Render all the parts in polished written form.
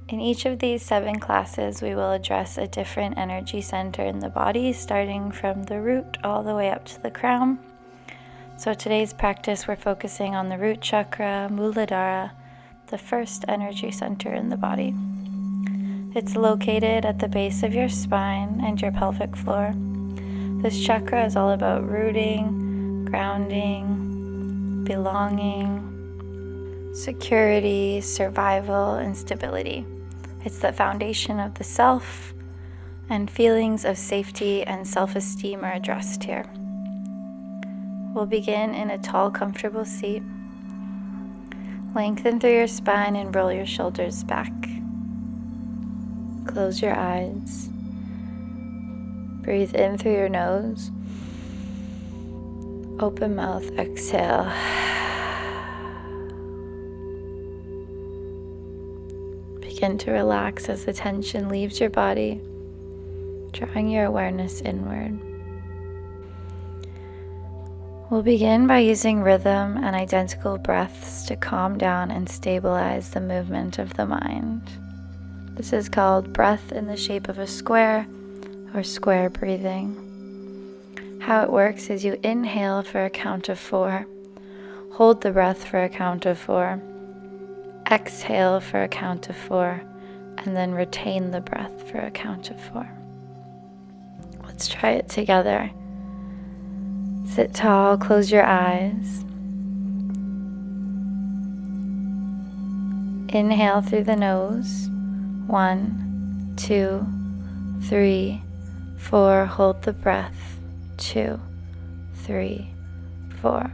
In each of these 7 classes, we will address a different energy center in the body, starting from the root all the way up to the crown. So today's practice, we're focusing on the root chakra, Muladhara, the first energy center in the body. It's located at the base of your spine and your pelvic floor. This chakra is all about rooting, grounding, belonging, security, survival, and stability. It's the foundation of the self, and feelings of safety and self-esteem are addressed here. We'll begin in a tall, comfortable seat. Lengthen through your spine and roll your shoulders back. Close your eyes. Breathe in through your nose. Open mouth, exhale. Begin to relax as the tension leaves your body, drawing your awareness inward. We'll begin by using rhythm and identical breaths to calm down and stabilize the movement of the mind. This is called breath in the shape of a square or square breathing. How it works is you inhale for a count of 4, hold the breath for a count of 4, exhale for a count of 4, and then retain the breath for a count of 4. Let's try it together. Sit tall, close your eyes. Inhale through the nose. 1, 2, 3, 4. Hold the breath. 2, 3, 4.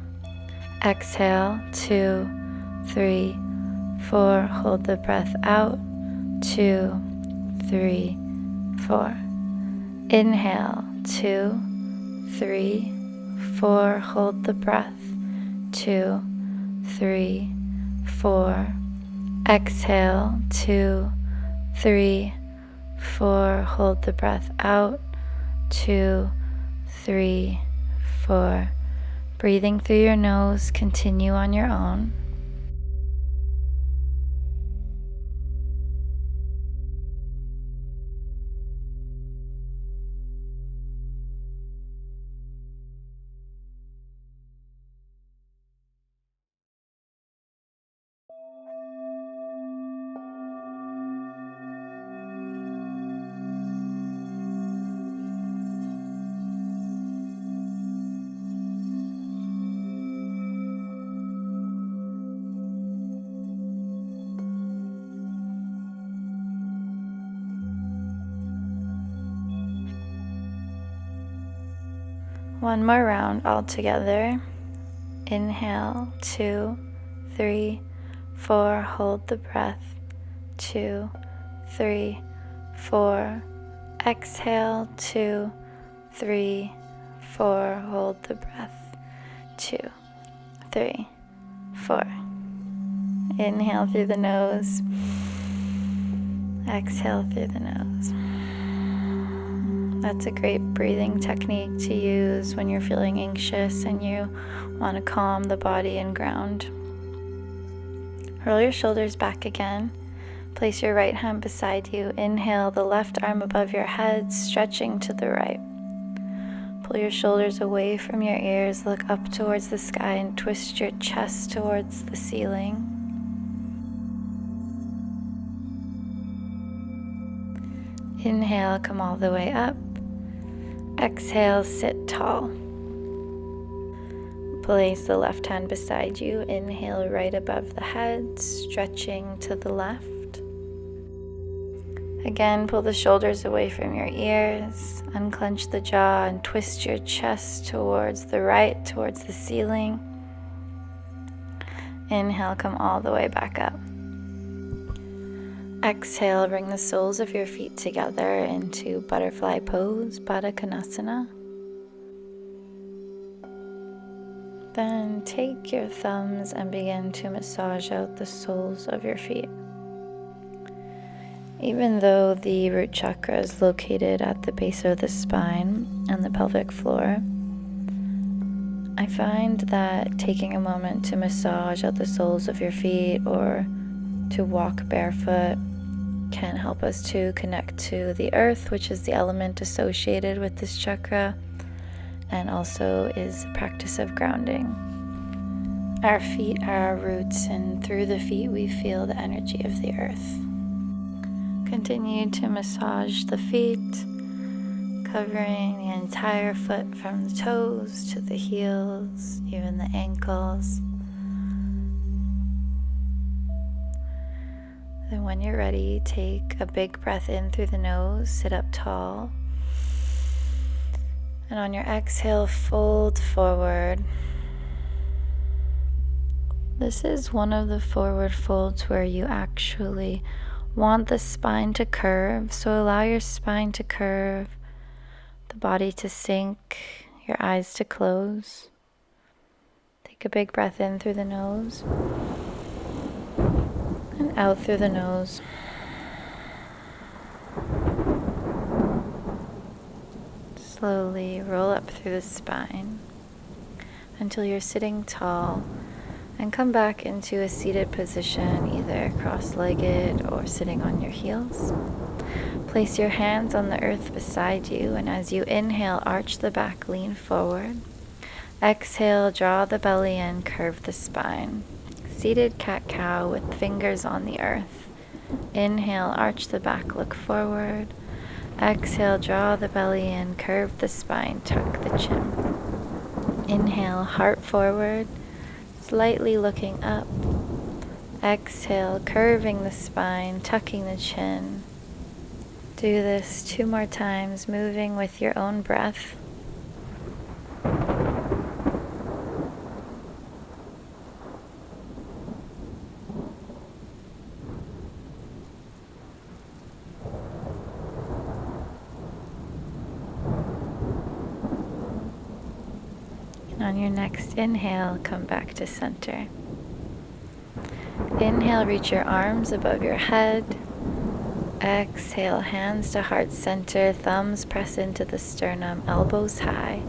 Exhale. 2, 3, 4. Hold the breath out. 2, 3, 4. Inhale. 2, 3, 4. Hold the breath. 2, 3, 4. Exhale. 2, 3, 4. Hold the breath out. 2, 3, 4. Breathing through your nose. Continue on your own. One more round all together. Inhale, 2, 3, 4. Hold the breath. 2, 3, 4. Exhale. 2, 3, 4. Hold the breath. 2, 3, 4. Inhale through the nose. Exhale through the nose. That's a great breathing technique to use when you're feeling anxious and you want to calm the body and ground. Roll your shoulders back again. Place your right hand beside you. Inhale, the left arm above your head, stretching to the right. Pull your shoulders away from your ears. Look up towards the sky and twist your chest towards the ceiling. Inhale, come all the way up. Exhale, sit tall. Place the left hand beside you. Inhale right above the head, stretching to the left. Again, pull the shoulders away from your ears. Unclench the jaw and twist your chest towards the right, towards the ceiling. Inhale, come all the way back up. Exhale, bring the soles of your feet together into butterfly pose, Baddha Konasana. Then take your thumbs and begin to massage out the soles of your feet. Even though the root chakra is located at the base of the spine and the pelvic floor, I find that taking a moment to massage out the soles of your feet or to walk barefoot can help us to connect to the earth, which is the element associated with this chakra, and also is a practice of grounding. Our feet are our roots, and through the feet we feel the energy of the earth. Continue to massage the feet, covering the entire foot from the toes to the heels, even the ankles. Then when you're ready, take a big breath in through the nose, sit up tall. And on your exhale, fold forward. This is one of the forward folds where you actually want the spine to curve. So allow your spine to curve, the body to sink, your eyes to close. Take a big breath in through the nose and out through the nose. Slowly roll up through the spine until you're sitting tall, and come back into a seated position, either cross-legged or sitting on your heels. Place your hands on the earth beside you, and as you inhale, arch the back, lean forward. Exhale, draw the belly in, curve the spine. Seated cat-cow with fingers on the earth. Inhale, arch the back, look forward. Exhale, draw the belly in, curve the spine, tuck the chin. Inhale, heart forward, slightly looking up. Exhale, curving the spine, tucking the chin. Do this 2 more times, moving with your own breath. On your next inhale, come back to center. Inhale, reach your arms above your head. Exhale, hands to heart center, thumbs press into the sternum, elbows high,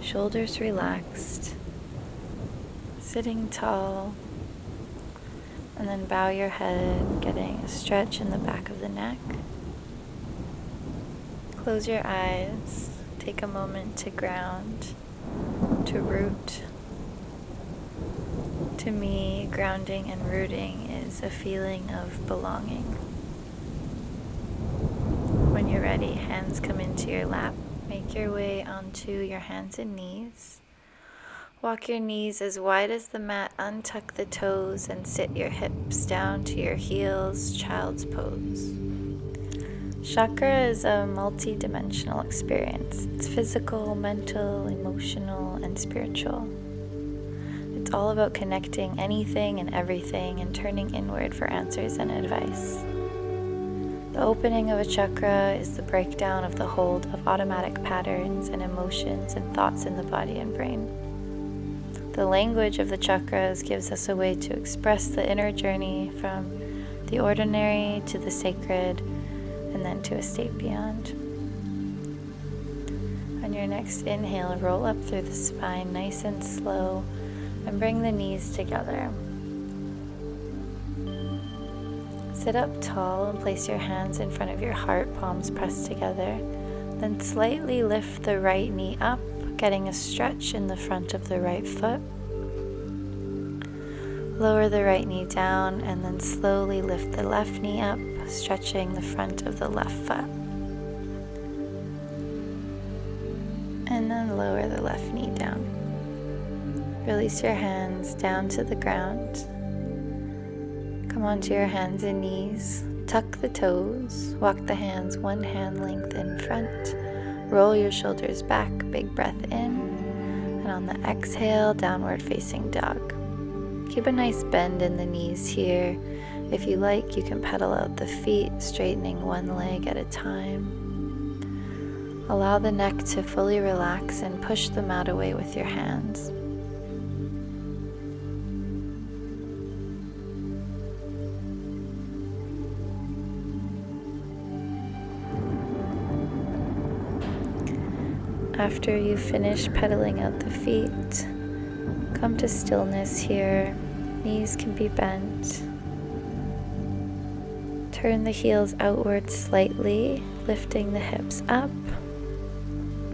shoulders relaxed. Sitting tall. And then bow your head, getting a stretch in the back of the neck. Close your eyes. Take a moment to ground, to root. To me, grounding and rooting is a feeling of belonging. When you're ready, hands come into your lap. Make your way onto your hands and knees. Walk your knees as wide as the mat, untuck the toes, and sit your hips down to your heels, child's pose. Chakra is a multi-dimensional experience. It's physical, mental, emotional, and spiritual. It's all about connecting anything and everything and turning inward for answers and advice. The opening of a chakra is the breakdown of the hold of automatic patterns and emotions and thoughts in the body and brain. The language of the chakras gives us a way to express the inner journey from the ordinary to the sacred, and then to a state beyond. On your next inhale, roll up through the spine nice and slow, and bring the knees together. Sit up tall and place your hands in front of your heart, palms pressed together. Then slightly lift the right knee up, getting a stretch in the front of the right foot. Lower the right knee down, and then slowly lift the left knee up, stretching the front of the left foot. And then lower the left knee down. Release your hands down to the ground. Come onto your hands and knees. Tuck the toes. Walk the hands 1 hand length in front. Roll your shoulders back. Big breath in. And on the exhale, downward facing dog. Keep a nice bend in the knees here. If you like, you can pedal out the feet, straightening one leg at a time. Allow the neck to fully relax and push the mat away with your hands. After you finish pedaling out the feet, come to stillness here. Knees can be bent. Turn the heels outward slightly, lifting the hips up.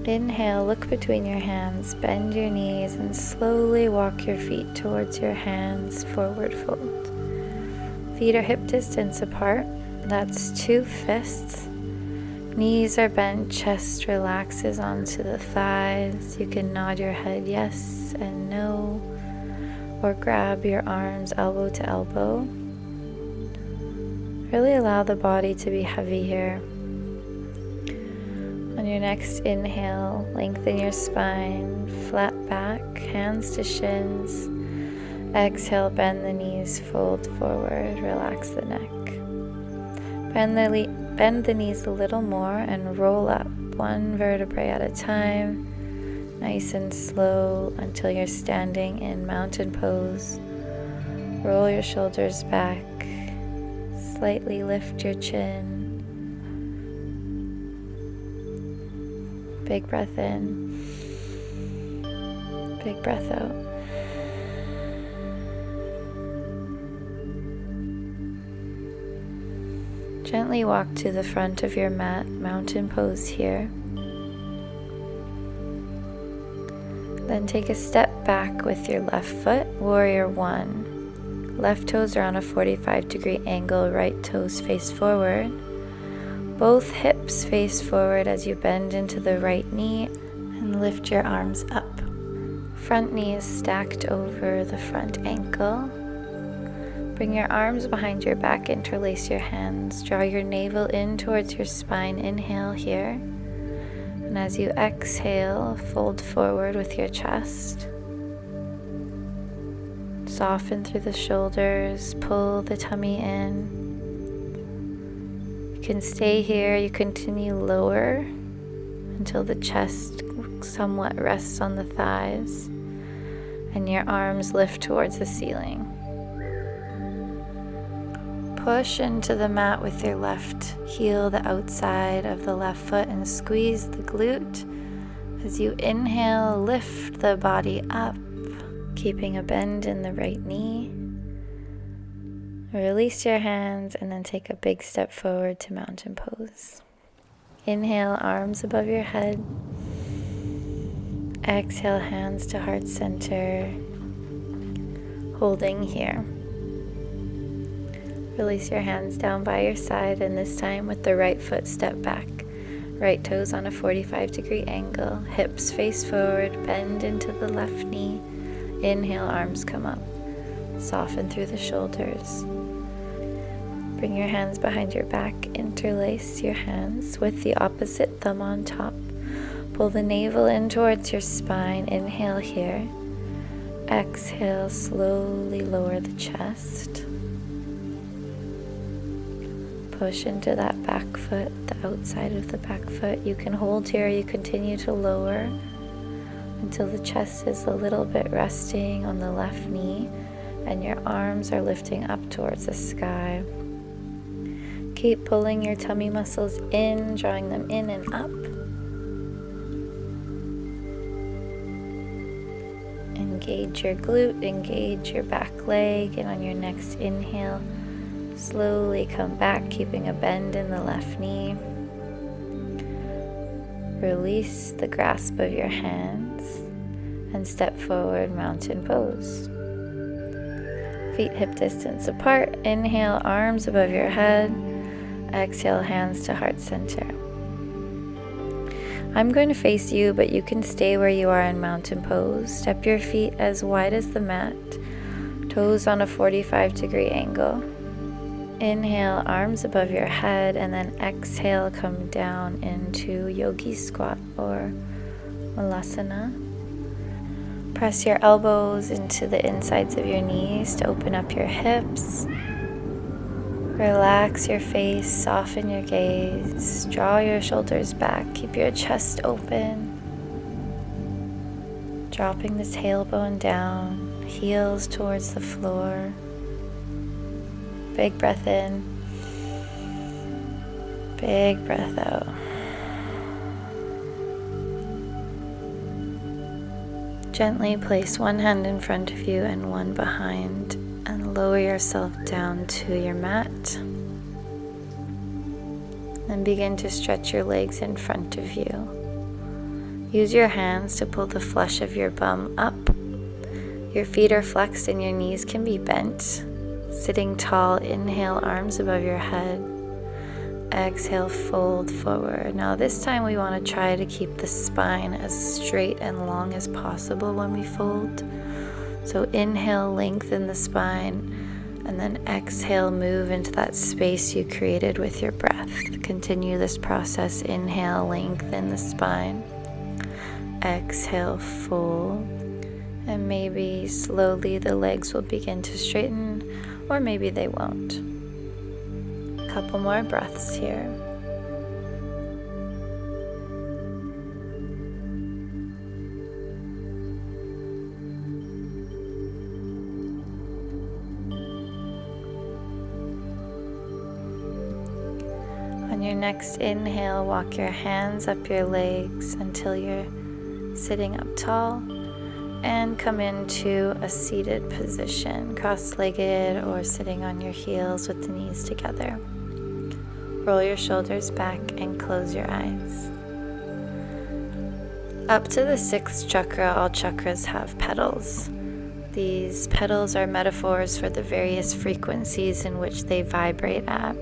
Inhale, look between your hands, bend your knees, and slowly walk your feet towards your hands, forward fold. Feet are hip distance apart, that's 2 fists. Knees are bent, chest relaxes onto the thighs. You can nod your head yes and no, or grab your arms elbow to elbow. Really allow the body to be heavy here. On your next inhale, lengthen your spine, flat back, hands to shins. Exhale, bend the knees, fold forward, relax the neck. Bend the knees a little more and roll up, 1 vertebrae at a time, nice and slow until you're standing in mountain pose. Roll your shoulders back, slightly lift your chin. Big breath in, big breath out. Gently walk to the front of your mat, mountain pose here. Then take a step back with your left foot, warrior 1. Left toes are on a 45-degree angle, right toes face forward. Both hips face forward as you bend into the right knee and lift your arms up. Front knee is stacked over the front ankle. Bring your arms behind your back, interlace your hands. Draw your navel in towards your spine. Inhale here. And as you exhale, fold forward with your chest. Soften through the shoulders, pull the tummy in. You can stay here, you continue lower until the chest somewhat rests on the thighs and your arms lift towards the ceiling. Push into the mat with your left heel, the outside of the left foot, and squeeze the glute. As you inhale, lift the body up, keeping a bend in the right knee. Release your hands and then take a big step forward to mountain pose. Inhale, arms above your head. Exhale, hands to heart center. Holding here. Release your hands down by your side, and this time with the right foot step back. Right toes on a 45-degree angle. Hips face forward, bend into the left knee. Inhale, arms come up. Soften through the shoulders. Bring your hands behind your back. Interlace your hands with the opposite thumb on top. Pull the navel in towards your spine. Inhale here. Exhale, slowly lower the chest. Push into that back foot, the outside of the back foot. You can hold here, you continue to lower until the chest is a little bit resting on the left knee and your arms are lifting up towards the sky. Keep pulling your tummy muscles in, drawing them in and up. Engage your glute, engage your back leg, and on your next inhale, slowly come back, keeping a bend in the left knee. Release the grasp of your hands and step forward, mountain pose. Feet hip distance apart. Inhale, arms above your head. Exhale, hands to heart center. I'm going to face you, but you can stay where you are in mountain pose. Step your feet as wide as the mat. Toes on a 45-degree angle. Inhale, arms above your head, and then exhale, come down into yogi squat or Muladhara. Press your elbows into the insides of your knees to open up your hips. Relax your face, soften your gaze, draw your shoulders back, keep your chest open. Dropping the tailbone down, heels towards the floor. Big breath in, big breath out. Gently place one hand in front of you and one behind, and lower yourself down to your mat. Breathe in, Then begin to stretch your legs in front of you. Use your hands to pull the flesh of your bum up. Your feet are flexed and your knees can be bent. Sitting tall, inhale, arms above your head. Exhale, fold forward. Now this time we want to try to keep the spine as straight and long as possible when we fold. So inhale, lengthen the spine, and then exhale, move into that space you created with your breath. Continue this process. Inhale, lengthen the spine. Exhale, fold. And maybe slowly the legs will begin to straighten, or maybe they won't. A couple more breaths here. On your next inhale, walk your hands up your legs until you're sitting up tall, and come into a seated position, cross-legged or sitting on your heels with the knees together. Roll your shoulders back and close your eyes. Up to the 6th chakra, all chakras have petals. These petals are metaphors for the various frequencies in which they vibrate at.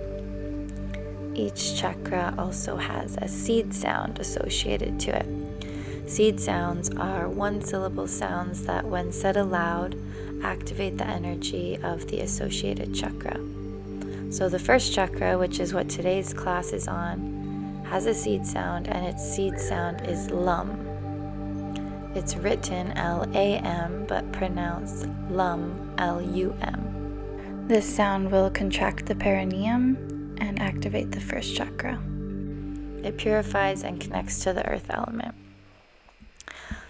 Each chakra also has a seed sound associated to it. Seed sounds are one-syllable sounds that, when said aloud, activate the energy of the associated chakra. So the 1st chakra, which is what today's class is on, has a seed sound, and its seed sound is lum. It's written L-A-M, but pronounced lum, L-U-M. This sound will contract the perineum and activate the 1st chakra. It purifies and connects to the earth element.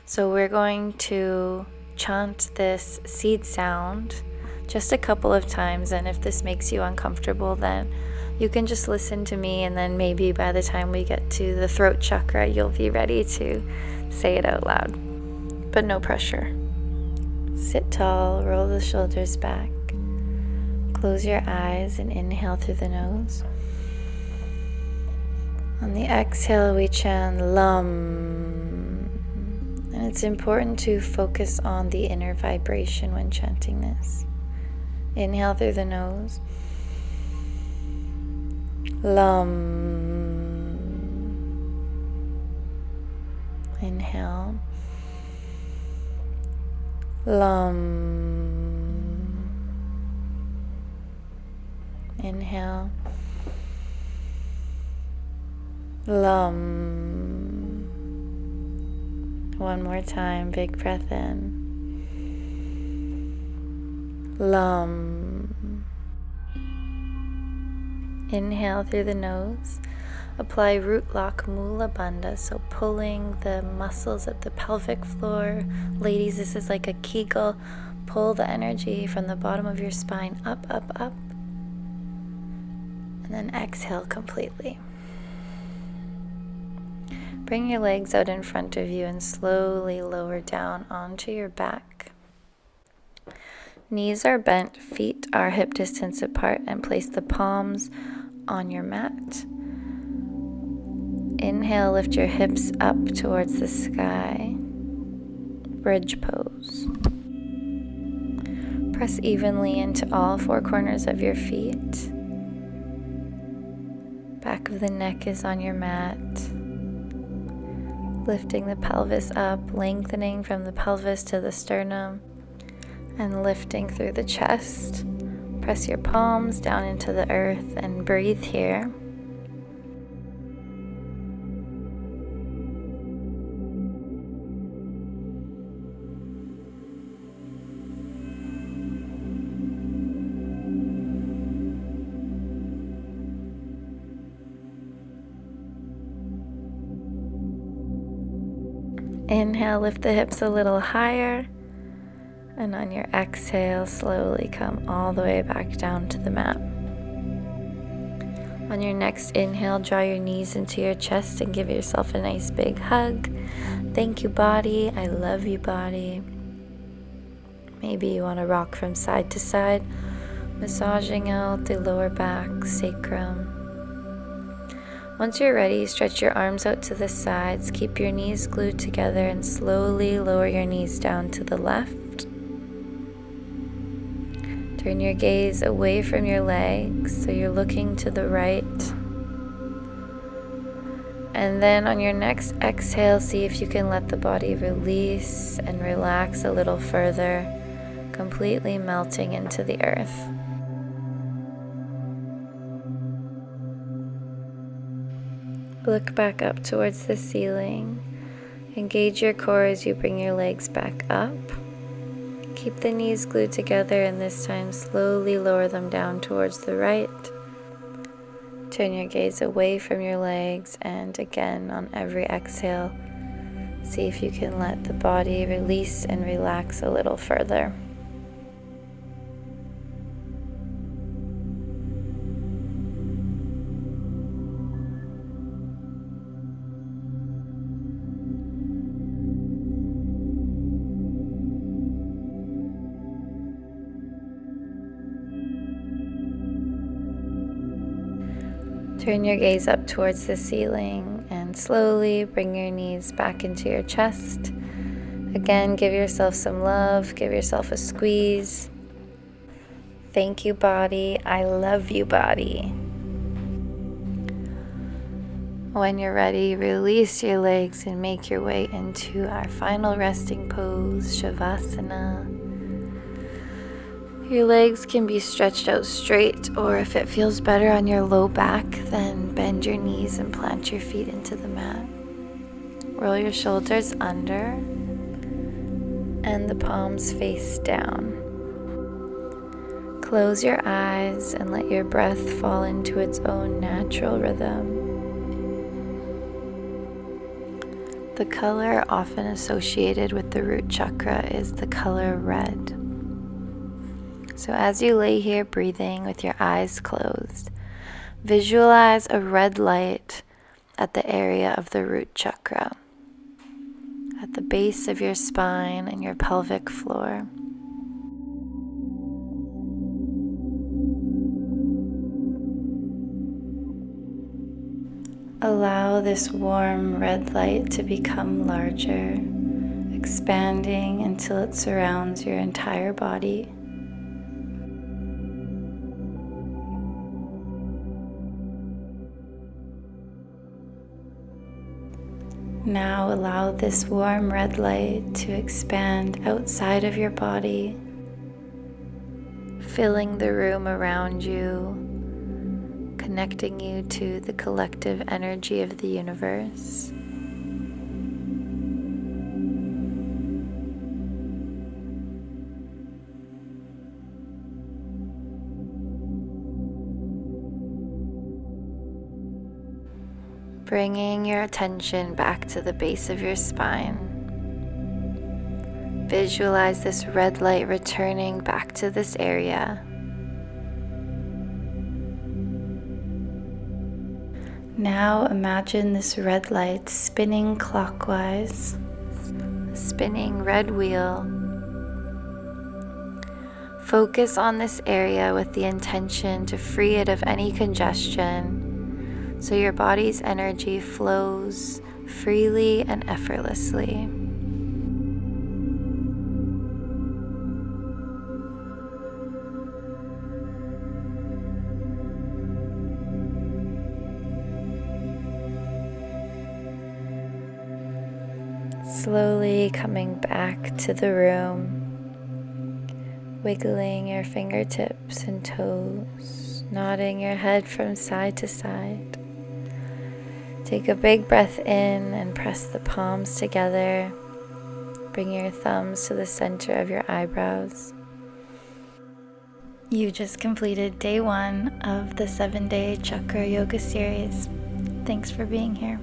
So we're going to chant this seed sound just a couple of times, and if this makes you uncomfortable, then you can just listen to me, and then maybe by the time we get to the throat chakra, you'll be ready to say it out loud. But no pressure. Sit tall, roll the shoulders back, close your eyes and inhale through the nose. On the exhale, we chant lum. And it's important to focus on the inner vibration when chanting this. Inhale through the nose. Lum. Inhale. Lum. Inhale. Lum. One more time, big breath in. Lum. Inhale through the nose. Apply root lock Mula Bandha, so pulling the muscles of the pelvic floor. Ladies, this is like a Kegel. Pull the energy from the bottom of your spine up, up, up. And then exhale completely. Bring your legs out in front of you and slowly lower down onto your back. Knees are bent, feet are hip distance apart, and place the palms on your mat. Inhale, lift your hips up towards the sky. Bridge pose. Press evenly into all 4 corners of your feet. Back of the neck is on your mat. Lifting the pelvis up, lengthening from the pelvis to the sternum, and lifting through the chest. Press your palms down into the earth and breathe here. Inhale, lift the hips a little higher, and on your exhale, slowly come all the way back down to the mat. On your next inhale, draw your knees into your chest and give yourself a nice big hug. Thank you, body. I love you, body. Maybe you want to rock from side to side, massaging out the lower back, sacrum. Once you're ready, stretch your arms out to the sides, keep your knees glued together, and slowly lower your knees down to the left. Turn your gaze away from your legs, so you're looking to the right. And then on your next exhale, see if you can let the body release and relax a little further, completely melting into the earth. Look back up towards the ceiling. Engage your core as you bring your legs back up. Keep the knees glued together, and this time slowly lower them down towards the right. Turn your gaze away from your legs, and again on every exhale, see if you can let the body release and relax a little further. Turn your gaze up towards the ceiling and slowly bring your knees back into your chest. Again, give yourself some love, give yourself a squeeze. Thank you, body. I love you, body. When you're ready, release your legs and make your way into our final resting pose, Shavasana. Your legs can be stretched out straight, or if it feels better on your low back, then bend your knees and plant your feet into the mat. Roll your shoulders under and the palms face down. Close your eyes and let your breath fall into its own natural rhythm. The color often associated with the root chakra is the color red. So as you lay here breathing with your eyes closed, visualize a red light at the area of the root chakra, at the base of your spine and your pelvic floor. Allow this warm red light to become larger, expanding until it surrounds your entire body. Now allow this warm red light to expand outside of your body, filling the room around you, connecting you to the collective energy of the universe. Bringing your attention back to the base of your spine. Visualize this red light returning back to this area. Now imagine this red light spinning clockwise, a spinning red wheel. Focus on this area with the intention to free it of any congestion, so your body's energy flows freely and effortlessly. Slowly coming back to the room, wiggling your fingertips and toes, nodding your head from side to side. Take a big breath in and press the palms together. Bring your thumbs to the center of your eyebrows. You just completed day 1 of the 7-day Chakra Yoga series. Thanks for being here.